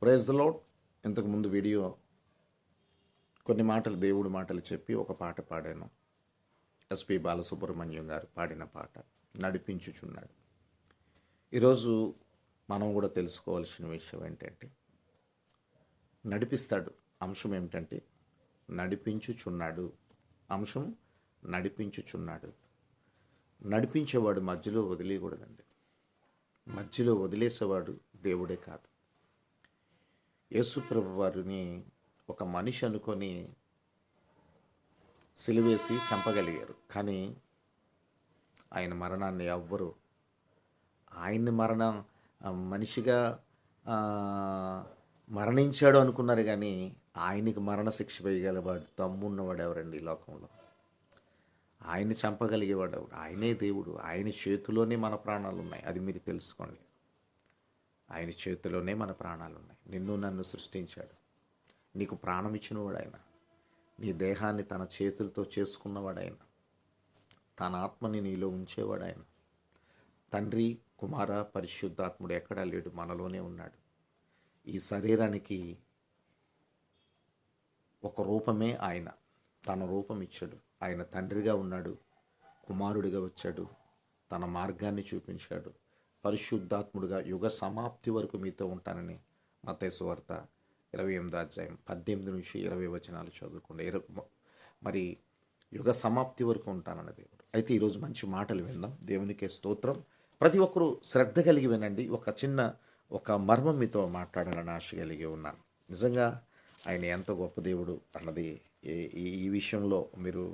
Praise the Lord. ఇంతకుముందు video కొన్ని మాటలు దేవుడి మాటలు చెప్పి ఒక పాట పాడాను. ఎస్పి బాలసుబ్రహ్మణ్యం గారు పాడిన పాట నడిపించుచున్నాడు. ఈరోజు మనం కూడా తెలుసుకోవాల్సిన విషయం ఏంటంటే నడిపిస్తాడు. అంశం ఏమిటంటే నడిపించుచున్నాడు. అంశం నడిపించుచున్నాడు. నడిపించేవాడు మధ్యలో వదిలేయకూడదండి. మధ్యలో వదిలేసేవాడు దేవుడే కాదు. యేసు ప్రభు వారిని ఒక మనిషి అనుకొని సిలువేసి చంపగలిగారు. కానీ ఆయన మరణాన్ని ఎవ్వరు ఆయన్ని మనిషిగా ఆ, మరణించాడు అనుకున్నారు. కానీ ఆయనకి మరణశిక్ష వేయగలవాడు దమ్మున్నవాడు ఎవరండి ఈ లోకంలో? ఆయన్ని చంపగలిగేవాడు ఎవడు? ఆయనే దేవుడు. ఆయన చేతిలోనే మన ప్రాణాలు ఉన్నాయి. అది మీరు తెలుసుకోండి. ఆయన చేతిలోనే మన ప్రాణాలు ఉన్నాయి. నిన్ను నన్ను సృష్టించాడు. నీకు ప్రాణం ఇచ్చినవాడు ఆయన. నీ దేహాన్ని తన చేతులతో చేసుకున్నవాడు ఆయన. తన ఆత్మని నీలో ఉంచేవాడు ఆయన. తండ్రి, కుమార, పరిశుద్ధాత్ముడు ఎక్కడా లేడు, మనలోనే ఉన్నాడు. ఈ శరీరానికి ఒక రూపమే ఆయన. తన రూపం ఇచ్చాడు. ఆయన తండ్రిగా ఉన్నాడు, కుమారుడిగా వచ్చాడు, తన మార్గాన్ని చూపించాడు. పరిశుద్ధాత్ముడుగా యుగ సమాప్తి వరకు మీతో ఉంటానని మత్తయి సువార్త 28వ అధ్యాయం 18 నుంచి 20 వచనాలు చదువుకోండి. మరి యుగ సమాప్తి వరకు ఉంటానన్న దేవుడు. అయితే ఈరోజు మంచి మాటలు విందాం. దేవునికే స్తోత్రం. ప్రతి ఒక్కరూ శ్రద్ధ కలిగి వినండి. ఒక మర్మం మీతో మాట్లాడాలని ఆశ కలిగి ఉన్నాను. నిజంగా ఆయన ఎంత గొప్ప దేవుడు అన్నది ఈ విషయంలో మీరు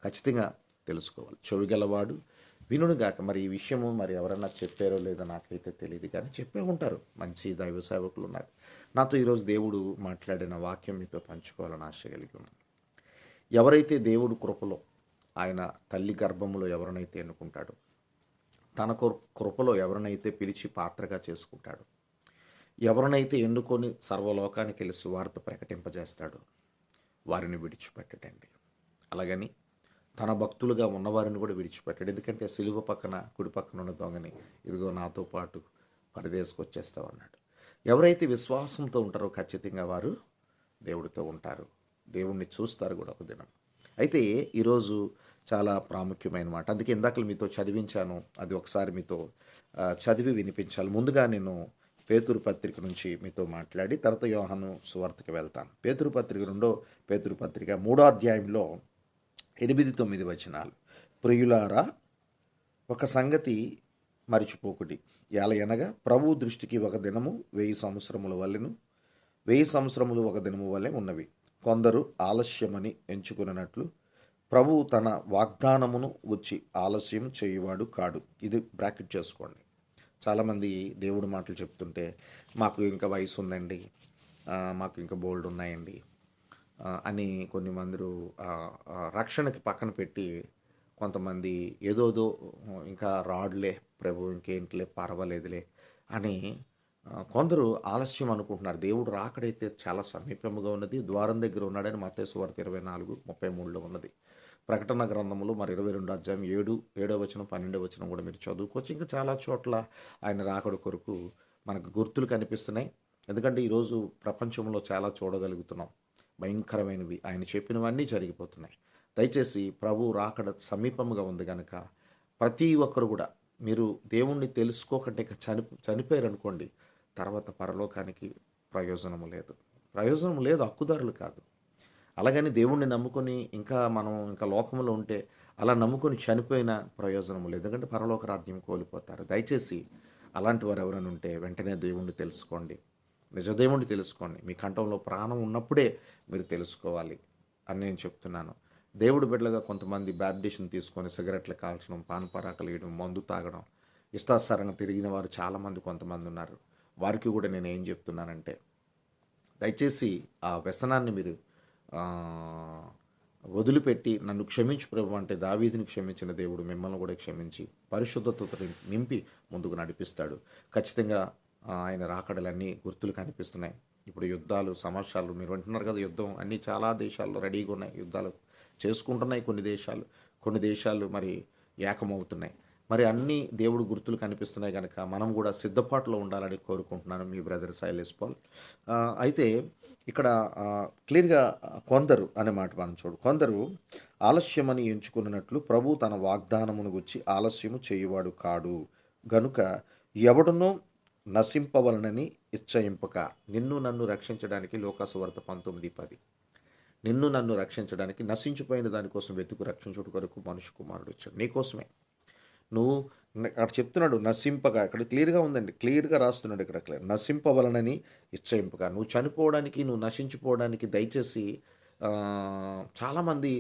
ఖచ్చితంగా తెలుసుకోవాలి. చెవిగలవాడు వినుగాక. మరి ఈ విషయము మరి ఎవరన్నా చెప్పారో లేదో నాకైతే తెలియదు, కానీ చెప్పే ఉంటారు. మంచి దైవ సేవకులు ఉన్నారు. నాతో ఈరోజు దేవుడు మాట్లాడిన వాక్యం మీతో పంచుకోవాలని ఆశ కలిగి ఉన్నాను. ఎవరైతే దేవుడు కృపలో, ఆయన తల్లి గర్భములో ఎవరినైతే ఎన్నుకుంటాడో, తన కృపలో ఎవరినైతే పిలిచి పాత్రగా చేసుకుంటాడో, ఎవరినైతే ఎన్నుకొని సర్వలోకానికి వెళ్ళి సువార్త ప్రకటింపజేస్తాడో వారిని విడిచిపెట్టడండి. అలాగని తన భక్తులుగా ఉన్నవారిని కూడా విడిచిపెట్టాడు. ఎందుకంటే సిలువ పక్కన కుడి పక్కన ఉన్న దొంగని ఇదిగో నాతో పాటు పరదేశకు వచ్చేస్తామన్నాడు. ఎవరైతే విశ్వాసంతో ఉంటారో ఖచ్చితంగా వారు దేవుడితో ఉంటారు. దేవుణ్ణి చూస్తారు కూడా ఒక దినం. అయితే ఈరోజు చాలా ప్రాముఖ్యమైన మాట. అందుకే ఇందాక మీతో చదివించాను. అది ఒకసారి మీతో చదివి వినిపించాలి. ముందుగా నేను పేతురు పత్రిక నుంచి మీతో మాట్లాడి తర్వాత యోహాను సువార్తకి వెళ్తాను. పేతురు పత్రిక 2వ పేతురు పత్రిక 3వ అధ్యాయంలో 8-9 వచనాలు. ప్రియులారా, ఒక సంగతి మరిచిపోకుడి. ఎలయనగా ప్రభు దృష్టికి ఒక దినము 1000 సంవత్సరముల వలెను, 1000 సంవత్సరములు ఒక దినము వలె ఉన్నవి. కొందరు ఆలస్యమని ఎంచుకున్నట్లు ప్రభు తన వాగ్దానమును వచ్చి ఆలస్యం చేయువాడు కాడు. ఇది బ్రాకెట్ చేసుకోండి. చాలామంది దేవుడి మాటలు చెప్తుంటే మాకు ఇంకా వయసు ఉందండి, మాకు ఇంకా బోల్డ్ ఉన్నాయండి అని కొన్ని మంది రక్షణకి పక్కన పెట్టి కొంతమంది ఏదోదో ఇంకా రాడులే ప్రభు, ఇంకేంటిలే పర్వాలేదులే అని కొందరు ఆలస్యం అనుకుంటున్నారు. దేవుడు రాకడైతే చాలా సమీపముగా ఉన్నది, ద్వారం దగ్గర ఉన్నాడని మత్తయి సువార్త 24:33లో ఉన్నది. ప్రకటన గ్రంథములో మరి 22వ అధ్యాయం 7వ వచనం 12వ వచనం కూడా మీరు చదువుకోవచ్చు. ఇంకా చాలా చోట్ల ఆయన రాకడ కొరకు మనకు గుర్తులు కనిపిస్తున్నాయి. ఎందుకంటే ఈరోజు ప్రపంచంలో చాలా చూడగలుగుతున్నాం. భయంకరమైనవి ఆయన చెప్పినవన్నీ జరిగిపోతున్నాయి. దయచేసి ప్రభు రాకడ సమీపంగా ఉంది కనుక ప్రతి ఒక్కరు కూడా మీరు దేవుణ్ణి తెలుసుకోకంటే చనిపోయారనుకోండి, తర్వాత పరలోకానికి ప్రయోజనం లేదు, హక్కుదారులు కాదు. అలాగని దేవుణ్ణి నమ్ముకొని మనం లోకంలో ఉంటే అలా నమ్ముకొని చనిపోయిన ప్రయోజనం లేదు. ఎందుకంటే పరలోక రాజ్యం కోల్పోతారు. దయచేసి అలాంటి వారు ఎవరైనా ఉంటే వెంటనే దేవుణ్ణి తెలుసుకోండి, నిజదేవుణ్ణి తెలుసుకోండి. మీ కంఠంలో ప్రాణం ఉన్నప్పుడే మీరు తెలుసుకోవాలి అని నేను చెప్తున్నాను. దేవుడు బిడ్డలుగా కొంతమంది బ్యాప్టిషన్ తీసుకొని సిగరెట్లు కాల్చడం, పానపరాకలు వేయడం, మందు తాగడం, ఇష్టాసారంగా తిరిగిన వారు చాలామంది కొంతమంది ఉన్నారు. వారికి కూడా నేను ఏం చెప్తున్నానంటే దయచేసి ఆ వ్యసనాన్ని మీరు వదిలిపెట్టి నన్ను క్షమించు ప్రభు అంటే దావీదుని క్షమించిన దేవుడు మిమ్మల్ని కూడా క్షమించి పరిశుద్ధతతో నింపి ముందుకు నడిపిస్తాడు. ఖచ్చితంగా ఆయన రాకడలన్నీ గుర్తులు కనిపిస్తున్నాయి. ఇప్పుడు యుద్ధాలు, సమస్యలు మీరు వింటున్నారు కదా. యుద్ధం అన్నీ చాలా దేశాల్లో రెడీగా ఉన్నాయి, యుద్ధాలు చేసుకుంటున్నాయి. కొన్ని దేశాలు మరి ఏకమవుతున్నాయి. మరి అన్ని దేవుడు గుర్తులు కనిపిస్తున్నాయి కనుక మనం కూడా సిద్ధపాటులో ఉండాలని కోరుకుంటున్నాను. మీ బ్రదర్ సైలేష్ పాల్. అయితే ఇక్కడ క్లియర్గా కొందరు అనే మాట మనం కొందరు ఆలస్యమని ఎంచుకున్నట్లు ప్రభు తన వాగ్దానమును గుచ్చి ఆలస్యము చేయువాడు కాడు గనుక ఎవడునో నశింపవలనని ఇచ్చయింపక. నిన్ను నన్ను రక్షించడానికి లోకాసువార్త 19:10. నిన్ను నన్ను రక్షించడానికి నశించిపోయిన దానికోసం వెతుకు రక్షించుట కొరకు మనుష్య కుమారుడు వచ్చాడు. నీకోసమే. నువ్వు అక్కడ చెప్తున్నాడు నశింపగా. ఇక్కడ క్లియర్గా ఉందండి, క్లియర్గా రాస్తున్నాడు ఇక్కడ క్లియర్. నశింపవలనని ఇచ్చయింపగా. నువ్వు చనిపోవడానికి, నువ్వు నశించిపోవడానికి దయచేసి చాలామంది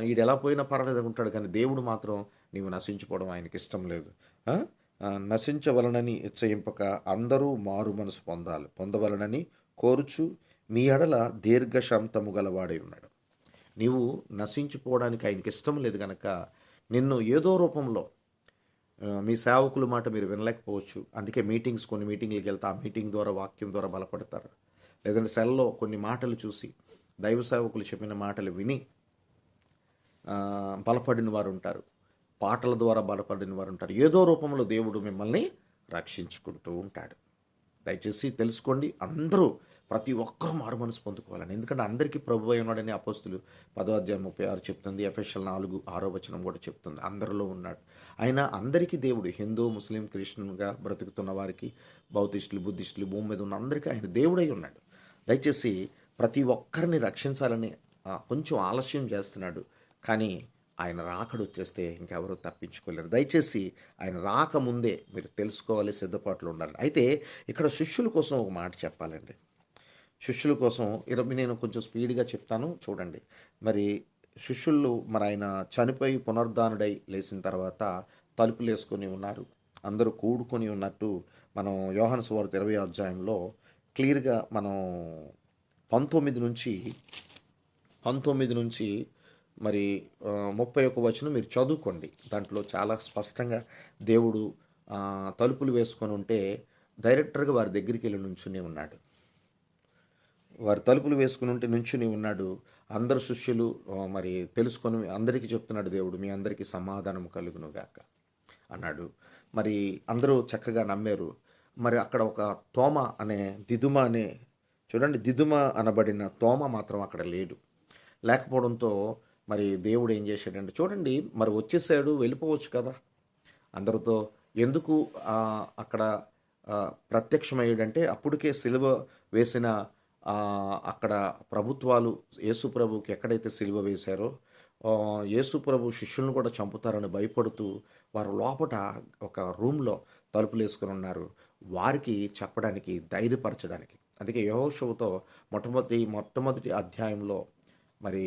ఈడు ఎలా పోయినా పర్వాలేదు అనుకుంటాడు, కానీ దేవుడు మాత్రం నీవు నశించిపోవడం ఆయనకి ఇష్టం లేదు. నశించవలనని ఇచ్చయింపక అందరూ మారు మనసు పొందవలనని కోరుచు మీ ఎడల దీర్ఘశాంతము గలవాడై ఉన్నాడు. నీవు నశించిపోవడానికి ఆయనకి ఇష్టం లేదు కనుక నిన్ను ఏదో రూపంలో మీ సేవకుల మాట మీరు వినలేకపోవచ్చు. అందుకే కొన్ని మీటింగ్లకు వెళ్తే ఆ మీటింగ్ ద్వారా వాక్యం ద్వారా బలపడతారు. లేదంటే సెల్లో కొన్ని మాటలు చూసి దైవ సేవకులు చెప్పిన మాటలు విని బలపడిన వారు ఉంటారు. పాటల ద్వారా బలపడిన వారు ఉంటారు. ఏదో రూపంలో దేవుడు మిమ్మల్ని రక్షించుకుంటూ ఉంటాడు. దయచేసి తెలుసుకోండి, అందరూ ప్రతి ఒక్కరూ మారు మనసు పొందుకోవాలని. ఎందుకంటే అందరికీ ప్రభు అయి ఉన్నాడని అపోస్తులు 10:36 చెప్తుంది. ఎఫెసీయులు 4:6 కూడా చెప్తుంది. అందరిలో ఉన్నాడు ఆయన. అందరికీ దేవుడు, హిందూ, ముస్లిం, క్రిస్టియన్గా బ్రతుకుతున్న వారికి, బౌద్ధిస్టులు, బుద్ధిస్టులు, భూమి మీద ఉన్న అందరికీ ఆయన దేవుడై ఉన్నాడు. దయచేసి ప్రతి ఒక్కరిని రక్షించాలని కొంచెం ఆలస్యం చేస్తున్నాడు, కానీ ఆయన రాకడు వచ్చేస్తే ఇంకెవరూ తప్పించుకోలేరు. దయచేసి ఆయన రాకముందే మీరు తెలుసుకోవాలి, సిద్ధపాట్లు ఉండాలి. అయితే ఇక్కడ శిష్యుల కోసం ఒక మాట చెప్పాలండి. శిష్యుల కోసం నేను కొంచెం స్పీడ్గా చెప్తాను చూడండి. మరి శిష్యులు ఆయన చనిపోయి పునరుద్ధానుడై లేచిన తర్వాత తలుపులు వేసుకొని ఉన్నారు, అందరూ కూడుకొని ఉన్నట్టు మనం యోహాను సువార్త 20వ అధ్యాయంలో క్లియర్గా మనం 19 నుంచి మరి 31 వచనం మీరు చదువుకోండి. దాంట్లో చాలా స్పష్టంగా దేవుడు తలుపులు వేసుకొని ఉంటే డైరెక్టర్గా వారి దగ్గరికి వెళ్ళి నుంచుని ఉన్నాడు. వారు తలుపులు వేసుకుని ఉంటే నుంచుని ఉన్నాడు. అందరు శిష్యులు మరి తెలుసుకొని అందరికీ చెప్తున్నాడు, దేవుడు మీ అందరికీ సమాధానం కలుగును గాక అన్నాడు. మరి అందరూ చక్కగా నమ్మారు. మరి అక్కడ ఒక తోమ అనే దిదుమ అనే చూడండి, దిదుమ అనబడిన తోమ మాత్రం అక్కడ లేడు. లేకపోవడంతో మరి దేవుడు ఏం చేశాడంటే చూడండి, మరి వచ్చేసాడు, వెళ్ళిపోవచ్చు కదా అందరితో, ఎందుకు అక్కడ ప్రత్యక్షమయ్యాడంటే అప్పటికే సిలువ వేసిన అక్కడ ప్రభుత్వాలు యేసు ప్రభుకి ఎక్కడైతే సిలువ వేశారో యేసు ప్రభు శిష్యులను కూడా చంపుతారని భయపడుతూ వారు లోపట ఒక రూమ్లో తలుపులు వేసుకుని ఉన్నారు, వారికి చెప్పడానికి, ధైర్యపరచడానికి. అందుకే యెహోషువతో మొట్టమొదటి అధ్యాయంలో మరి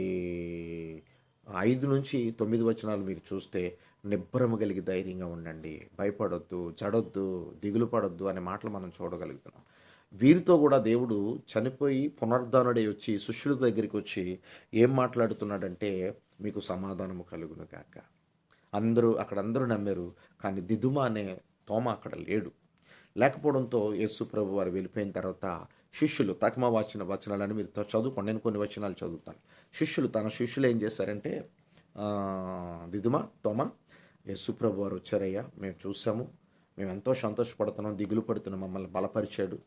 5 నుంచి 9 వచనాలు మీరు చూస్తే నిబ్బరము కలిగి ధైర్యంగా ఉండండి, భయపడొద్దు, జడొద్దు, దిగులు పడొద్దు అనే మాటలు మనం చూడగలుగుతున్నాం. వీరితో కూడా దేవుడు చనిపోయి పునరుద్ధానుడై వచ్చి శిష్యుల దగ్గరికి వచ్చి ఏం మాట్లాడుతున్నాడంటే మీకు సమాధానము కలుగును గాక. అందరూ నమ్మారు, కానీ దిదుమ అనే తోమ అక్కడ లేడు. లేకపోవడంతో యేసు ప్రభు వారు వెళ్ళిపోయిన తర్వాత శిష్యులు తకమా వచనాలని మీరు చదువుకోండి, నేను కొన్ని వచనాలు చదువుతాను. తన శిష్యులు ఏం చేశారంటే దిదుమ, తోమ, యేసు ప్రభు వారు వచ్చారయ్యా, మేము చూసాము, మేము ఎంతో సంతోషపడుతున్నాం, దిగులు పడుతున్నాం, మమ్మల్ని బలపరిచాడు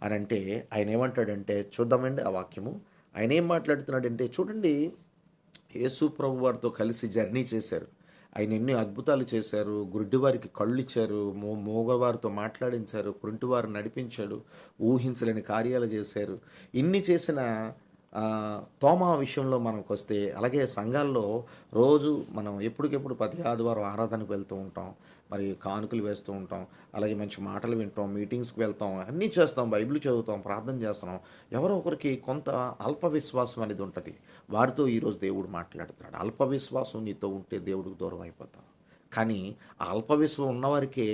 అని అంటే ఆయన ఏమంటాడంటే చూద్దామండి ఆ వాక్యము. ఆయన ఏం మాట్లాడుతున్నాడంటే చూడండి, యేసు ప్రభు వారితో కలిసి జర్నీ చేశారు, ఆయన ఎన్ని అద్భుతాలు చేశారు, గుడ్డివారికి కళ్ళు ఇచ్చారు, మోగవారితో మాట్లాడించారు, కుంటివారు నడిపించాడు, ఊహించలేని కార్యాలు చేశారు. ఇన్ని చేసిన తోమా విషయంలో మనకు వస్తే, అలాగే సంఘాల్లో రోజు మనం ఎప్పటికెప్పుడు ప్రతి ఆదివారం ఆరాధనకు వెళ్తూ ఉంటాం, మరి కానుకలు వేస్తూ ఉంటాం, అలాగే మంచి మాటలు వింటాం, మీటింగ్స్కి వెళ్తాం, అన్నీ చేస్తాం, బైబిల్ చదువుతాం, ప్రార్థన చేస్తున్నాం. ఎవరో ఒకరికి కొంత అల్ప విశ్వాసం అనేది ఉంటుంది. వారితో ఈరోజు దేవుడు మాట్లాడుతున్నాడు. అల్ప విశ్వాసం నీతో ఉంటే దేవుడికి దూరం అయిపోతాం. కానీ ఆ అల్పవిశ్వాసం ఉన్నవారికే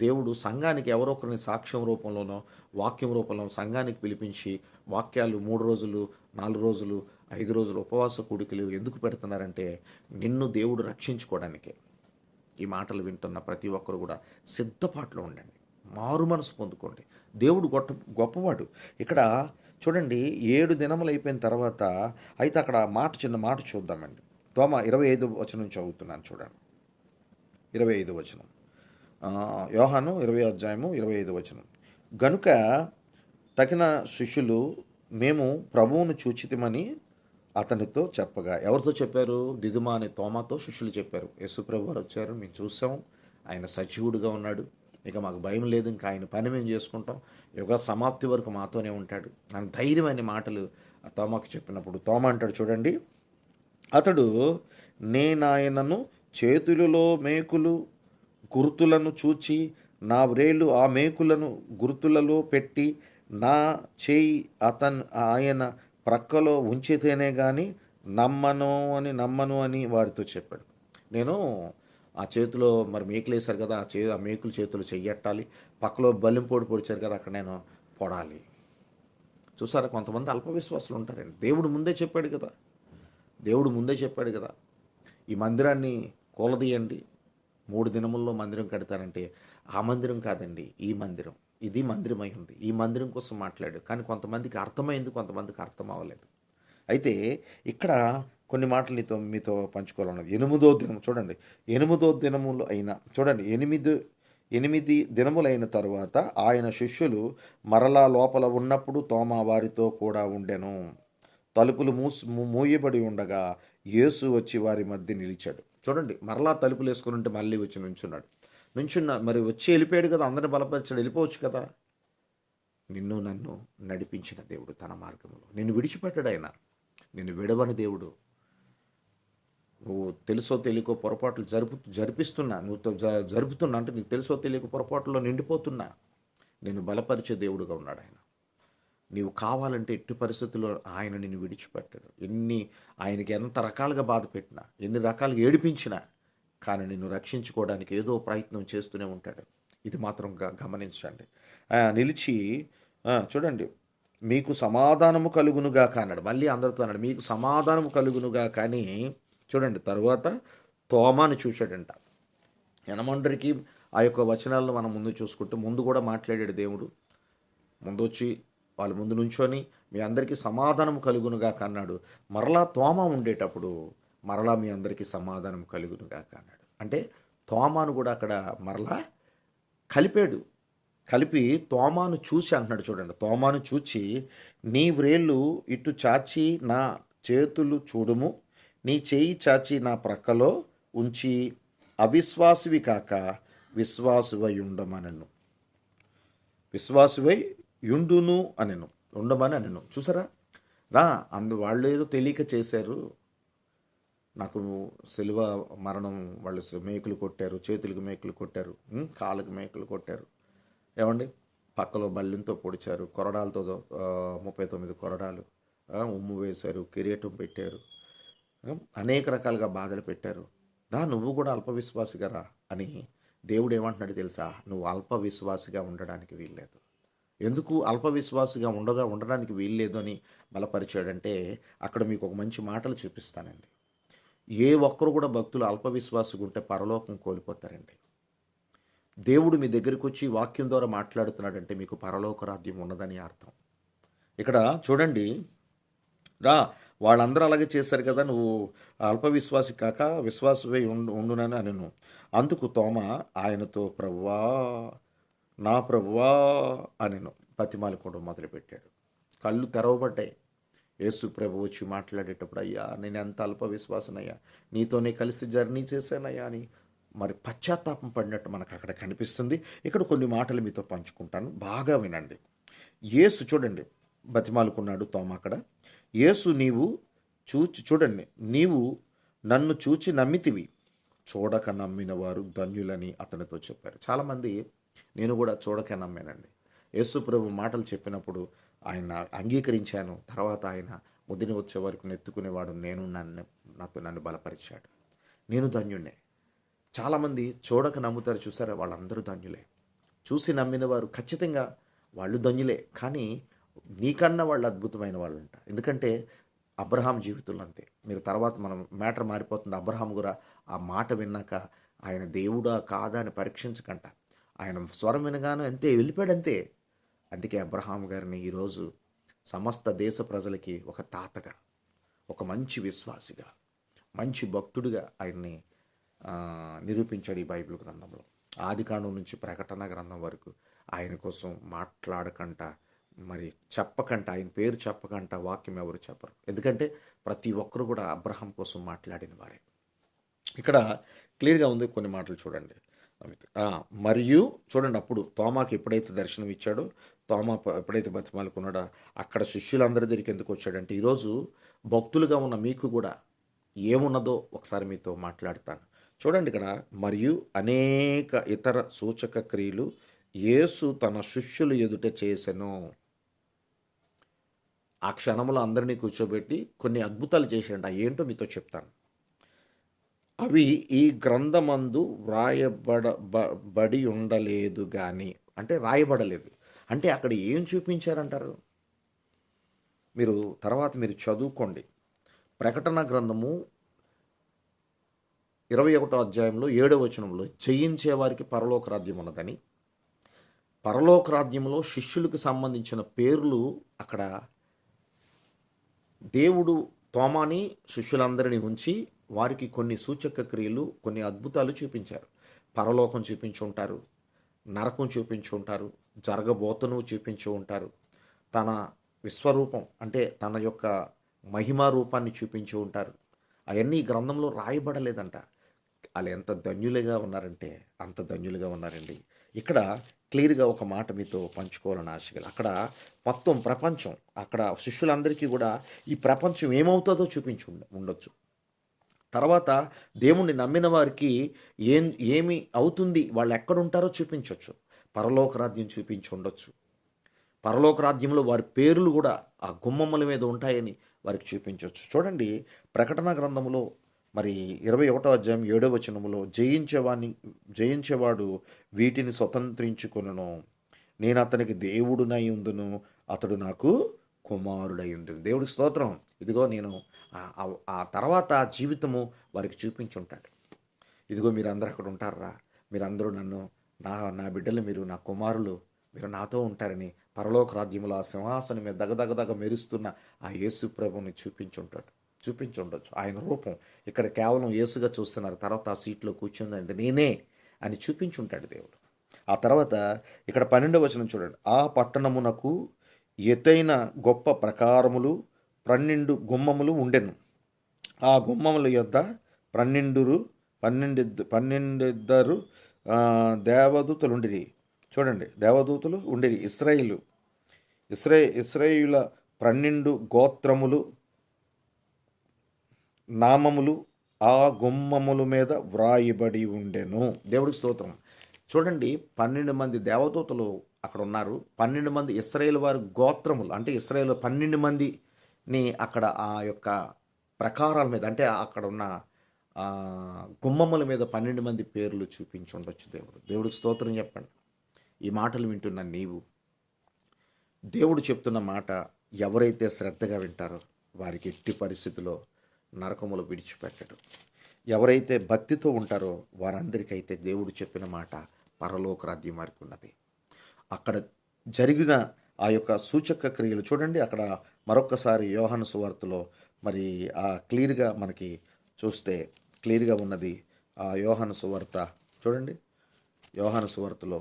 దేవుడు సంఘానికి ఎవరో ఒకరిని సాక్ష్యం రూపంలోనో వాక్యం రూపంలో సంఘానికి పిలిపించి వాక్యాలు 3 రోజులు 4 రోజులు 5 రోజులు ఉపవాస కూడికలు ఎందుకు పెడుతున్నారంటే నిన్ను దేవుడు రక్షించుకోవడానికే. ఈ మాటలు వింటున్న ప్రతి ఒక్కరు కూడా సిద్ధపాటులో ఉండండి, మారు మనసు పొందుకోండి. దేవుడు గొప్పవాడు. ఇక్కడ చూడండి 7 దినములు అయిపోయిన తర్వాత అయితే అక్కడ చిన్న మాట చూద్దామండి. తోమ 25 వచనం చదువుతున్నాను చూడండి. 25 వచనం. యోహాను 20 అధ్యాయము 25 వచనం. గనుక తగిన శిష్యులు మేము ప్రభువును చూచితిమని అతనితో చెప్పగా, ఎవరితో చెప్పారు? దిదుమా అనే తోమాతో శిష్యులు చెప్పారు. యేసు ప్రభు వారు వచ్చారు, మేము చూసాం, ఆయన సజీవుడిగా ఉన్నాడు, ఇక మాకు భయం లేదు, ఇంకా ఆయన పని మేము చేసుకుంటాం, యుగ సమాప్తి వరకు మాతోనే ఉంటాడు అని ధైర్యమైన మాటలు ఆ తోమాకు చెప్పినప్పుడు తోమా అంటాడు చూడండి, అతడు నేనాయనను చేతులలో మేకులు గుర్తులను చూచి నా వ్రేళ్ళు ఆ మేకులను గుర్తులలో పెట్టి నా చేయి ఆయన ప్రక్కలో ఉంచితేనే కానీ నమ్మను అని వారితో చెప్పాడు. నేను ఆ చేతిలో మరి మేకులు వేశారు కదా, ఆ మేకులు చేతులు చెయ్యట్టాలి, పక్కలో బల్లింపోటు పొడిచారు కదా, అక్కడ నేను పొడాలి. చూసారా, కొంతమంది అల్పవిశ్వాసులు ఉంటారండి. దేవుడు ముందే చెప్పాడు కదా, ఈ మందిరాన్ని కూలదీయండి, 3 దినముల్లో మందిరం కడతారంటే ఆ మందిరం కాదండి, ఈ మందిరం, ఇది మందిరమై ఉంది. ఈ మందిరం కోసం మాట్లాడు. కానీ కొంతమందికి అర్థమైంది, కొంతమందికి అర్థం అవ్వలేదు. అయితే ఇక్కడ కొన్ని మాటలు మీతో పంచుకోవాలన్నది. 8వ దినం చూడండి, 8వ దినములు అయిన చూడండి 8 దినములైన తరువాత ఆయన శిష్యులు మరలా లోపల ఉన్నప్పుడు తోమా వారితో కూడా ఉండెను. తలుపులు మూయబడి ఉండగా యేసు వచ్చి వారి మధ్య నిలిచాడు. చూడండి, మరలా తలుపులు వేసుకుని ఉంటే మళ్ళీ వచ్చి నుంచున్నా మరి వచ్చి వెళ్ళిపోయాడు కదా, అందరిని బలపరిచాడు, వెళ్ళిపోవచ్చు కదా. నిన్ను నన్ను నడిపించిన దేవుడు తన మార్గంలో నిన్ను విడిచిపెట్టాడు. ఆయన నిన్ను విడవని దేవుడు. నువ్వు తెలుసో తెలియకో పొరపాట్లు జరిపిస్తున్నా, జరుపుతున్నా అంటే నీకు తెలుసో తెలియక పొరపాటులో నిండిపోతున్నా, నిన్ను బలపరిచే దేవుడుగా ఉన్నాడు ఆయన. నీవు కావాలంటే ఎట్టి పరిస్థితుల్లో ఆయన నిన్ను విడిచిపెట్టాడు. ఆయనకి ఎంత రకాలుగా బాధ పెట్టినా, ఎన్ని రకాలుగా ఏడిపించినా, కానీ నిన్ను రక్షించుకోవడానికి ఏదో ప్రయత్నం చేస్తూనే ఉంటాడు. ఇది మాత్రం గమనించండి. నిలిచి చూడండి, మీకు సమాధానము కలుగునుగా అన్నాడు. మళ్ళీ అందరితో అన్నాడు, మీకు సమాధానము కలుగునుగా. కానీ చూడండి, తరువాత తోమాను చూశాడంట. యనమండరికి ఆ యొక్క వచనాలను మనం ముందు చూసుకుంటే, ముందు కూడా మాట్లాడాడు దేవుడు. ముందు వచ్చి వాళ్ళ ముందు నుంచొని మీ అందరికీ సమాధానం కలుగునుగాక అన్నాడు. మరలా తోమా ఉండేటప్పుడు మరలా మీ అందరికీ సమాధానం కలుగునుగాక అన్నాడు. అంటే తోమాను కూడా అక్కడ మరలా కలిపి తోమాను చూసి అంటున్నాడు చూడండి. తోమాను చూచి నీ వ్రేళ్ళు ఇటు చాచి నా చేతులు చూడుము, నీ చేయి చాచి నా ప్రక్కలో ఉంచి అవిశ్వాసివి కాక విశ్వాసువై ఉండమనను. విశ్వాసువై యుండును అనెను, ఉండమని అనెను. చూసారా, వాళ్ళు ఏదో తెలియక చేశారు. నాకు సిలువ మరణం, వాళ్ళు మేకులు కొట్టారు, చేతులకు మేకులు కొట్టారు, కాళ్ళకు మేకులు కొట్టారు, ఏమండి పక్కలో బల్లింతో పొడిచారు, కొరడాలతో 39 కొరడాలు, ఉమ్ము వేశారు, కిరీటం పెట్టారు, అనేక రకాలుగా బాధలు పెట్టారు. నువ్వు కూడా అల్పవిశ్వాసిగా రా అని దేవుడు ఏమంటున్నాడు తెలుసా? నువ్వు అల్పవిశ్వాసిగా ఉండడానికి వీల్లేదు. ఎందుకు అల్పవిశ్వాసిగా ఉండడానికి వీల్లేదు అని బలపరిచాడంటే, అక్కడ మీకు ఒక మంచి మాటలు చూపిస్తానండి. ఏ ఒక్కరు కూడా భక్తులు అల్పవిశ్వాసిగా ఉంటే పరలోకం కోల్పోతారండి. దేవుడు మీ దగ్గరికి వచ్చి వాక్యం ద్వారా మాట్లాడుతున్నాడంటే మీకు పరలోక రాజ్యం ఉన్నదని అర్థం. ఇక్కడ చూడండి, వాళ్ళందరూ అలాగే చేశారు కదా, నువ్వు అల్పవిశ్వాసి కాక విశ్వాసవై ఉండునని అనెను. అందుకు తోమా ఆయనతో ప్రభువా, నా ప్రభువా అనెను. బతిమాలుకోవడం మొదలుపెట్టాడు. కళ్ళు తెరవబడ్డాయి. యేసు ప్రభు వచ్చి మాట్లాడేటప్పుడు, అయ్యా నేను ఎంత అల్ప విశ్వాసనయ్యా, నీతోనే కలిసి జర్నీ చేశానయ్యా అని మరి పశ్చాత్తాపం పడినట్టు మనకు అక్కడ కనిపిస్తుంది. ఇక్కడ కొన్ని మాటలు మీతో పంచుకుంటాను, బాగా వినండి. యేసు చూడండి బతిమాలుకున్నాడు తోమా అక్కడ. యేసు నీవు నన్ను చూచి నమ్మితివి, చూడక నమ్మిన వారు ధన్యులని అతనితో చెప్పారు. చాలామంది నేను కూడా చూడక నమ్మానండి. యేసు ప్రభు మాటలు చెప్పినప్పుడు ఆయన అంగీకరించాను. తర్వాత ఆయన ముదిని వచ్చే వరకు నెత్తుకునేవాడు నన్ను బలపరిచాడు. నేను ధన్యుణ్ణే. చాలామంది చూడక నమ్ముతారు, చూసారా, వాళ్ళందరూ ధన్యులే. చూసి నమ్మిన వారు ఖచ్చితంగా వాళ్ళు ధన్యులే. కానీ నీకన్నా వాళ్ళు అద్భుతమైన వాళ్ళు అంట. ఎందుకంటే అబ్రహాం జీవితంలో అంతే. మీరు తర్వాత మనం మ్యాటర్ మారిపోతుంది. అబ్రహాం కూడా ఆ మాట విన్నాక ఆయన దేవుడా కాదా అని పరీక్షించకంట, ఆయన స్వరం వినగానే అంతే వెళ్ళిపోయాడు అంతే. అందుకే అబ్రహాం గారిని ఈరోజు సమస్త దేశ ప్రజలకి ఒక తాతగా, ఒక మంచి విశ్వాసిగా, మంచి భక్తుడిగా ఆయన్ని నిరూపించాడు ఈ బైబిల్ గ్రంథంలో. ఆదికాండం నుంచి ప్రకటన గ్రంథం వరకు ఆయన కోసం మాట్లాడకంట, మరి చెప్పకంట, ఆయన పేరు చెప్పకంట వాక్యం ఎవరు చెప్పరు. ఎందుకంటే ప్రతి ఒక్కరు కూడా అబ్రహాం కోసం మాట్లాడిన వారే. ఇక్కడ క్లియర్గా ఉంది, కొన్ని మాటలు చూడండి. మరియు చూడండి, అప్పుడు తోమాకి ఎప్పుడైతే దర్శనం ఇచ్చాడో, తోమా ఎప్పుడైతే బతిమాలుకున్నాడో, అక్కడ శిష్యులందరి దగ్గరికి ఎందుకు వచ్చాడంటే, ఈరోజు భక్తులుగా ఉన్న మీకు కూడా ఏమున్నదో ఒకసారి మీతో మాట్లాడతాను. చూడండి ఇక్కడ, మరియు అనేక ఇతర సూచక క్రియలు యేసు తన శిష్యులు ఎదుట చేసెను. ఆ క్షణంలో అందరినీ కూర్చోబెట్టి కొన్ని అద్భుతాలు చేశాడు. ఏంటో మీతో చెప్తాను. అవి ఈ గ్రంథమందు బడి ఉండలేదు కానీ, అంటే రాయబడలేదు అంటే అక్కడ ఏం చూపించారంటారు? మీరు తర్వాత మీరు చదువుకోండి. ప్రకటన గ్రంథము 21వ అధ్యాయంలో 7వ వచనంలో జయించే వారికి పరలోక రాజ్యం ఉన్నదని, పరలోక రాజ్యంలో శిష్యులకు సంబంధించిన పేర్లు అక్కడ దేవుడు తోమాని శిష్యులందరినీ ఉంచి వారికి కొన్ని సూచక క్రియలు, కొన్ని అద్భుతాలు చూపించారు. పరలోకం చూపించి ఉంటారు, నరకం చూపించి ఉంటారు, జరగబోతను చూపించి ఉంటారు, తన విశ్వరూపం అంటే తన యొక్క మహిమా రూపాన్ని చూపించి ఉంటారు. అవన్నీ ఈ గ్రంథంలో రాయబడలేదంట. వాళ్ళు ఎంత ధన్యులుగా ఉన్నారంటే అంత ధన్యులుగా ఉన్నారండి. ఇక్కడ క్లియర్గా ఒక మాట మీతో పంచుకోవాలని ఆశగా, అక్కడ మొత్తం ప్రపంచం, అక్కడ శిష్యులందరికీ కూడా ఈ ప్రపంచం ఏమవుతుందో చూపించి ఉండొచ్చు. తర్వాత దేవుణ్ణి నమ్మిన వారికి ఏమి అవుతుంది, వాళ్ళు ఎక్కడుంటారో చూపించవచ్చు. పరలోక రాజ్యం చూపించి ఉండొచ్చు. పరలోక రాజ్యంలో వారి పేర్లు కూడా ఆ గుమ్మముల మీద ఉంటాయని వారికి చూపించవచ్చు. చూడండి, ప్రకటన గ్రంథంలో మరి 21వ అధ్యాయం 7వ వచనములో జయించేవాడు వీటిని స్వతంత్రించుకొనును, నేను అతనికి దేవుడునై ఉందును, అతడు నాకు కుమారుడై ఉండును. దేవుడికి స్తోత్రం. ఇదిగో నేను ఆ తర్వాత జీవితము వారికి చూపించుంటాడు. ఇదిగో మీరు అందరూ అక్కడ ఉంటారా, మీరందరూ నన్ను నా బిడ్డలు, మీరు నా కుమారులు, మీరు నాతో ఉంటారని పరలోక రాజ్యంలో ఆ సింహాసనం మీద దగదగదగ మెరుస్తున్న ఆ యేసు ప్రభుని చూపించుండొచ్చు. ఆయన రూపం ఇక్కడ కేవలం యేసుగా చూస్తున్నారు, తర్వాత ఆ సీట్లో కూర్చుంది నేనే అని చూపించుంటాడు దేవుడు. ఆ తర్వాత ఇక్కడ 12వ వచనం చూడండి, ఆ పట్టణమునకు ఎత్తైన గొప్ప ప్రకారములు 12 గుమ్మములు ఉండెను. ఆ గుమ్మముల యొద్ద 12 దేవదూతలు ఉండిరి. చూడండి, దేవదూతలు ఉండిరి. ఇశ్రాయేలుల 12 గోత్రములు నామములు ఆ గుమ్మముల మీద వ్రాయబడి ఉండెను. దేవుడికి స్తోత్రం. చూడండి, 12 మంది దేవదూతలు అక్కడ ఉన్నారు. 12 మంది ఇశ్రాయేలు వారి గోత్రములు, అంటే ఇశ్రాయేలు 12 మందిని అక్కడ ఆ యొక్క ప్రకారాల మీద, అంటే అక్కడ ఉన్న గుమ్మముల మీద 12 మంది పేర్లు చూపించి ఉండొచ్చు. దేవుడికి స్తోత్రం చెప్పండి. ఈ మాటలు వింటున్న నీవు, దేవుడు చెప్తున్న మాట ఎవరైతే శ్రద్ధగా వింటారో వారికి ఎట్టి పరిస్థితిలో నరకములు విడిచిపెట్టడు. ఎవరైతే భక్తితో ఉంటారో వారందరికైతే దేవుడు చెప్పిన మాట పరలోక రాజ్యం వారికి ఉన్నది. అక్కడ జరిగిన ఆ యొక్క సూచక క్రియలు చూడండి. అక్కడ మరొక్కసారి యోహాను సువార్తలో మరి ఆ క్లియర్గా మనకి చూస్తే క్లియర్గా ఉన్నది. ఆ యోహాను సువార్త చూడండి, యోహాను సువార్తలో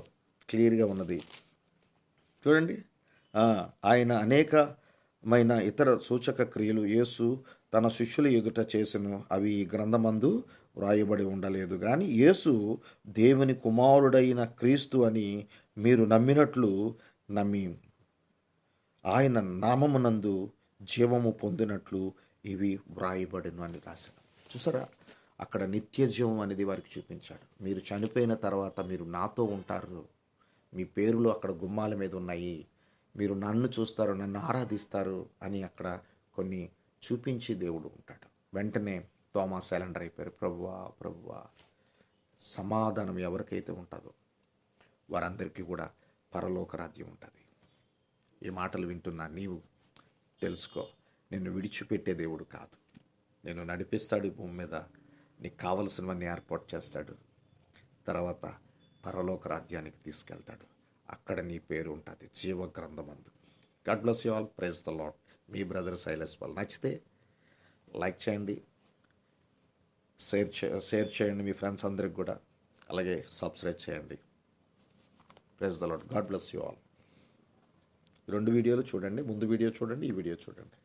క్లియర్గా ఉన్నది చూడండి. ఆయన అనేకమైన ఇతర సూచక క్రియలు యేసు తన శిష్యుల ఎదుట చేసెను, అవి ఈ గ్రంథమందు వ్రాయబడి ఉండలేదు. కానీ యేసు దేవుని కుమారుడైన క్రీస్తు అని మీరు నమ్మినట్లు నమ్మి ఆయన నామమునందు జీవము పొందినట్లు ఇవి వ్రాయబడిను అని రాశాడు. చూసారా, అక్కడ నిత్య జీవం అనేది వారికి చూపించాడు. మీరు చనిపోయిన తర్వాత మీరు నాతో ఉంటారు, మీ పేర్లు అక్కడ గుమ్మాల మీద ఉన్నాయి, మీరు నన్ను చూస్తారు, నన్ను ఆరాధిస్తారు అని అక్కడ కొన్ని చూపించి దేవుడు ఉంటాడు. వెంటనే తోమా సరెండర్ అయిపోయారు. ప్రభువా సమాధానం ఎవరికైతే ఉంటుందో వారందరికీ కూడా పరలోక రాజ్యం ఉంటుంది. ఈ మాటలు వింటున్నా నీవు తెలుసుకో, నిన్ను విడిచిపెట్టే దేవుడు కాదు, నేను నడిపిస్తాడు ఈ భూమి మీద, నీకు కావలసినవన్నీ ఏర్పాటు చేస్తాడు, తర్వాత పరలోక రాజ్యానికి తీసుకెళ్తాడు. అక్కడ నీ పేరు ఉంటుంది జీవ గ్రంథమందు. God bless you all. Praise the Lord. మీ బ్రదర్ శైలేష్ పాల్. నచ్చితే లైక్ చేయండి, షేర్ చేయండి మీ ఫ్రెండ్స్ అందరికి కూడా. అలాగే సబ్స్క్రైబ్ చేయండి. Praise the Lord. God bless you all. 2 వీడియోలు చూడండి. ముందు వీడియో చూడండి, ఈ వీడియో చూడండి.